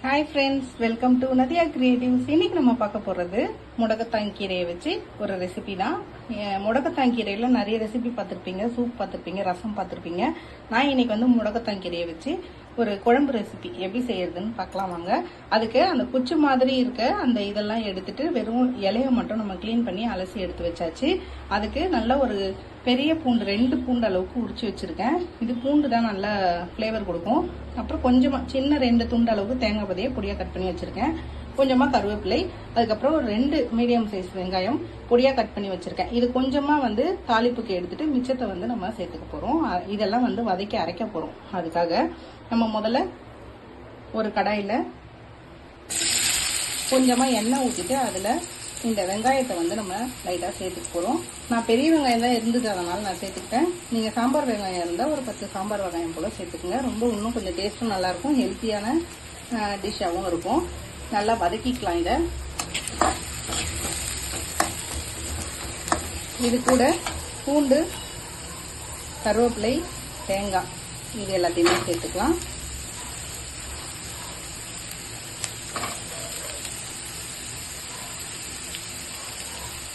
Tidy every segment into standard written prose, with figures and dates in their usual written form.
Hi friends, welcome to Nadiya creatives. இன்னைக்கு நம்ம பார்க்க போறது முடக்கத்தான் கீரையை வச்சு ஒரு ரெசிபி தான். முடக்கத்தான் கீரையில நிறைய ரெசிபி பார்த்துருப்பீங்க, சூப் பார்த்துருப்பீங்க, ரசம் பார்த்துருப்பீங்க. நான் இன்னைக்கு வந்து முடக்கத்தான் கீரையை வச்சு ஒரு குழம்பு ரெசிபி எப்படி செய்யறதுன்னு பார்க்கலாம் வாங்க. அதுக்கு அந்த குச்சி மாதிரி இருக்க அந்த இதெல்லாம் எடுத்துட்டு வெறும் இலையை மட்டும் நம்ம கிளீன் பண்ணி அலசி எடுத்து வச்சாச்சு. அதுக்கு நல்ல ஒரு பெரிய பூண்டு 2 பூண்டு அளவுக்கு உரிச்சு வச்சிருக்கேன். இது பூண்டு தான் நல்லா ஃப்ளேவர் கொடுக்கும். அப்புறம் கொஞ்சமா சின்ன 2 துண்டு அளவுக்கு தேங்காய் பதியை பொடியா கட் பண்ணி வச்சிருக்கேன். கொஞ்சமா கருவேப்பிலை, அதுக்கப்புறம் ஒரு 2 மீடியம் சைஸ் வெங்காயம் பொடியா கட் பண்ணி வச்சிருக்கேன். இது கொஞ்சமா வந்து தாளிப்புக்கு எடுத்துட்டு மிச்சத்தை வந்து நம்ம சேர்த்துக்க போறோம். இதெல்லாம் வந்து வதக்கி அரைக்க போறோம். அதுக்காக நம்ம முதல்ல ஒரு கடாயில கொஞ்சமா எண்ணெய் ஊற்றிட்டு அதுல இந்த வெங்காயத்தை வந்து நம்ம லைட்டா சேர்த்துக்க போறோம். நான் பெரிய வெங்காயம் தான் இருந்தது, அதனால நான் சேர்த்துக்கிட்டேன். நீங்க சாம்பார் வெங்காயம் இருந்தா ஒரு 10 சாம்பார் வெங்காயம் போல சேர்த்துக்குங்க. ரொம்ப இன்னும் கொஞ்சம் டேஸ்டும் நல்லா இருக்கும், ஹெல்த்தியான டிஷ்ஷாகவும் இருக்கும். நல்லா வதக்கிக்கலாம். இது கூட பூண்டு, கருவேப்பிலை, தேங்காய் இது எல்லாத்தையுமே சேர்த்துக்கலாம்.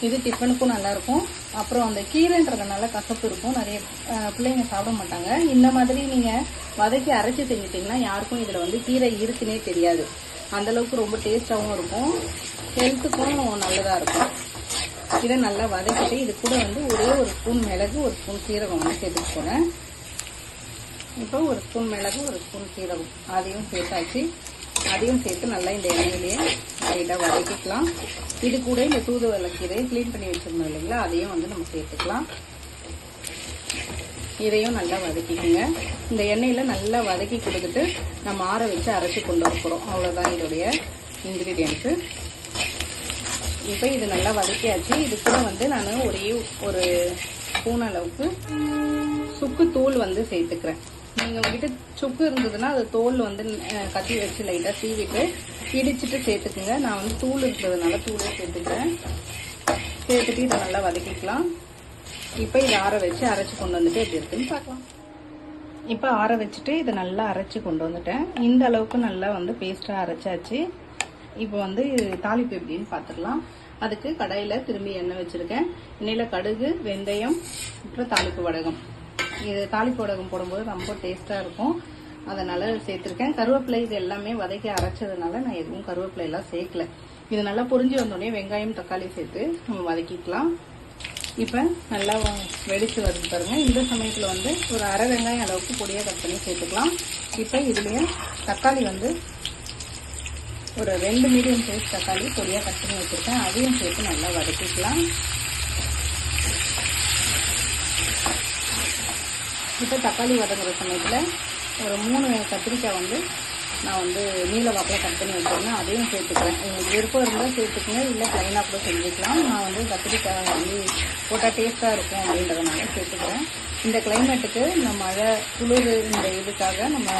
இது டிஃபனுக்கும் நல்லா இருக்கும். அப்புறம் அந்த கீரைன்றதுனால கசப்பு இருக்கும், நிறைய பிள்ளைங்க சாப்பிட மாட்டாங்க. இந்த மாதிரி நீங்க வதக்கி அரைச்சி செஞ்சிட்டீங்கன்னா யாருக்கும் இதுல வந்து கீரை இருக்குன்னே தெரியாது. அந்த அளவுக்கு ரொம்ப டேஸ்டாகவும் இருக்கும், ஹெல்த்துக்கும் நல்லதா இருக்கும். இதை நல்லா வதக்கிட்டு இது கூட வந்து ஒரே ஒரு ஸ்பூன் மிளகு, ஒரு ஸ்பூன் சீரகம் வந்து சேர்த்துட்டு போனேன். இப்போ ஒரு ஸ்பூன் மிளகு, ஒரு ஸ்பூன் சீரகம் அதையும் சேர்த்தாச்சு. அதையும் சேர்த்து நல்லா இந்த எண்ணெயிலேயே லைட்டாக வதக்கிக்கலாம். இது கூட இந்த தூதுவளைக்கீரையை கிளீன் பண்ணி வச்சிருந்தோம் இல்லைங்களா, அதையும் வந்து நம்ம சேர்த்துக்கலாம். இதையும் நல்லா வதக்கிக்கோங்க. இந்த எண்ணெயில நல்லா வதக்கி கொடுத்துட்டு நம்ம ஆற வச்சு அரைச்சி கொண்டு வர போறோம். அவ்வளவுதான் இதோடைய இன்கிரீடியன்ஸ். இப்போ இது நல்லா வதக்கியாச்சு. இது கூட வந்து நான் ஒரே ஒரு ஸ்பூன் அளவுக்கு சுக்கு தூள் வந்து சேர்த்துக்கிறேன். நீங்க உங்ககிட்ட சுக்கு இருந்ததுன்னா அது தோல் வந்து கத்தி வச்சு லைட்டா சீவிட்டு இடிச்சிட்டு சேர்த்துக்குங்க. நான் வந்து தூள் இருக்கிறதுனால தூளே சேர்த்துக்கிறேன். சேர்த்துட்டு இதை நல்லா வதக்கிக்கலாம். இப்போ இதை ஆற வச்சு அரைச்சி கொண்டு வந்துட்டு எப்படி இருக்குன்னு பார்க்கலாம். இப்போ ஆற வச்சுட்டு இதை நல்லா அரைச்சி கொண்டு வந்துட்டேன். இந்த அளவுக்கு நல்லா வந்து பேஸ்டா அரைச்சாச்சு. இப்போ வந்து தாளிப்பு எப்படின்னு பார்த்துடலாம். அதுக்கு கடாயில திரும்பி எண்ணெய் வச்சிருக்கேன். எண்ணெயில கடுகு, வெந்தயம், அப்புறம் தாளிப்பு வடகம். இது தாளிப்பு வடகம் போடும்போது ரொம்ப டேஸ்டா இருக்கும், அதனால சேர்த்திருக்கேன். கருவேப்பிலை இது எல்லாமே வதக்கி அரைச்சதுனால நான் எதுவும் கருவேப்பிலை எல்லாம் சேர்க்கல. இது நல்லா பொரிஞ்சு வந்தோடனே வெங்காயம், தக்காளி சேர்த்து நம்ம வதக்கிக்கலாம். இப்ப நல்லா வெடிச்சு வருது பாருங்க. இந்த சமயத்துல வந்து ஒரு அரை வெங்காயம் அளவுக்கு பொடியா கட் பண்ணி சேர்த்துக்கலாம். இப்ப இதுலயே தக்காளி வந்து ஒரு 2 மீடியம் சைஸ் தக்காளி பொடியா கட் பண்ணி வச்சிருக்கேன். அதையும் சேர்த்து நல்லா வதக்கிக்கலாம். இப்போ தக்காளி வதங்குற சமயத்துல ஒரு 3 கத்திரிக்காய் வந்து நான் வந்து நீல வாக்கில் கட் பண்ணி வச்சிருந்தேன், அதையும் சேர்த்துக்கிறேன். உங்களுக்கு விருப்பம் இருந்தால் சேர்த்துக்குங்க, இல்லை பிளைனாக கூட செஞ்சுக்கலாம். நான் வந்து கத்திரிக்காய் வந்து போட்டால் டேஸ்ட்டாக இருக்கும் அப்படின்றதுனால சேர்த்துக்கிறேன். இந்த கிளைமேட்டுக்கு இந்த மழை, குளிர், இந்த இதுக்காக நம்ம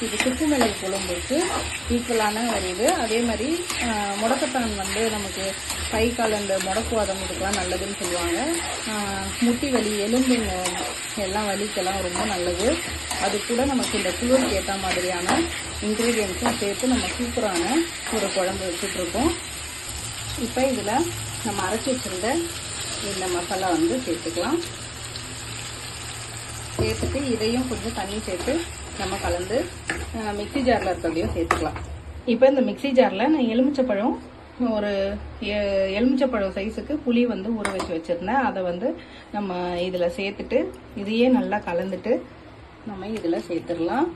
இது சுக்கு மிளகு குழம்புக்கு ஈக்குவலான ஒரு இது. அதே மாதிரி முடக்கத்தான் வந்து நமக்கு கை கால் இந்த முடக்குவாதம் இதுக்கெல்லாம் நல்லதுன்னு சொல்லுவாங்க. முட்டி வலி, எலும்பு எல்லாம் வலிக்கெல்லாம் ரொம்ப நல்லது. அது கூட நமக்கு இந்த குளிருக்கு ஏற்ற மாதிரியான இன்கிரீடியன்ஸும் சேர்த்து நம்ம சூப்பரான ஒரு குழம்பு வச்சுட்டு இருக்கோம். இப்போ இதில் நம்ம அரைச்சி வச்சிருந்த இந்த மசாலா வந்து சேர்த்துக்கலாம். சேர்த்துட்டு இதையும் கொஞ்சம் தண்ணி சேர்த்து நம்ம கலந்து மிக்சி ஜாரில் இருக்கிறதையும் சேர்த்துக்கலாம். இப்போ இந்த மிக்சி ஜாரில் நான் எலுமிச்சப்பழம், ஒரு எலுமிச்சப்பழம் சைஸுக்கு புளி வந்து ஊற வச்சு வச்சிருந்தேன். அதை வந்து நம்ம இதில் சேர்த்துட்டு இதையே நல்லா கலந்துட்டு நம்ம இதில் சேர்த்துடலாம்.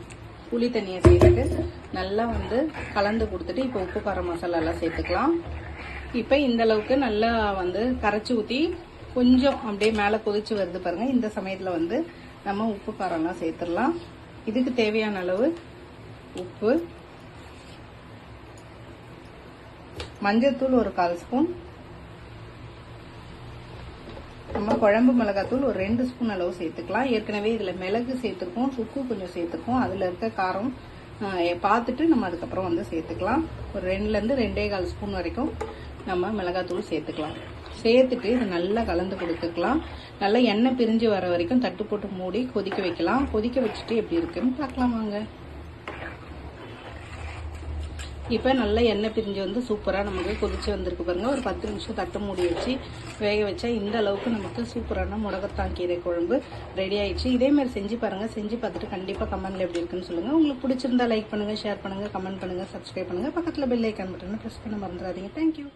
புளி தண்ணியை சேர்த்துட்டு நல்லா வந்து கலந்து கொடுத்துட்டு இப்போ உப்பு கார மசாலா எல்லாம் சேர்த்துக்கலாம். இப்போ இந்த அளவுக்கு நல்லா வந்து கரைச்சி ஊற்றி கொஞ்சம் அப்படியே மேலே கொதிச்சு வருது பாருங்க. இந்த சமயத்தில் வந்து நம்ம உப்பு காரம்லாம் சேர்த்துடலாம். இதுக்கு தேவையான அளவு உப்பு, மஞ்சள்தூள் ஒரு 1/4 ஸ்பூன், நம்ம குழம்பு மிளகாத்தூள் ஒரு 2 ஸ்பூன் அளவு சேர்த்துக்கலாம். ஏற்கனவே இதில் மிளகு சேர்த்துருக்கோம், சுக்கு கொஞ்சம் சேர்த்துருக்கோம். அதில் இருக்க காரம் பார்த்துட்டு நம்ம அதுக்கப்புறம் வந்து சேர்த்துக்கலாம். ஒரு 2லேருந்து 2.25 ஸ்பூன் வரைக்கும் நம்ம மிளகாத்தூள் சேர்த்துக்கலாம். சேர்த்துட்டு இதை நல்லா கலந்து கொடுத்துக்கலாம். நல்லா எண்ணெய் பிரிஞ்சு வர வரைக்கும் தட்டு போட்டு மூடி கொதிக்க வைக்கலாம். கொதிக்க வச்சுட்டு எப்படி இருக்குன்னு பார்க்கலாம் வாங்க. இப்போ நல்லா எண்ணெய் பிரிஞ்சு வந்து சூப்பராக நமக்கு கொதிச்சு வந்திருக்கு பாருங்க. ஒரு 10 நிமிஷம் தட்டு மூடி வச்சு வேக வச்சா இந்த அளவுக்கு நமக்கு சூப்பரான முடக்கத்தான் கீரை குழம்பு ரெடி ஆயிடுச்சு. இதே மாதிரி செஞ்சு பாருங்க. செஞ்சு பார்த்துட்டு கண்டிப்பாக கமெண்ட்ல எப்படி இருக்குன்னு சொல்லுங்க. உங்களுக்கு பிடிச்சிருந்தா லைக் பண்ணுங்க, ஷேர் பண்ணுங்க, கமெண்ட் பண்ணுங்க, சப்ஸ்கிரைப் பண்ணுங்க. பக்கத்தில் பெல் ஐக்கான் பட்டனை ப்ரெஸ் பண்ண மறந்துடாதீங்க. தேங்க்யூ.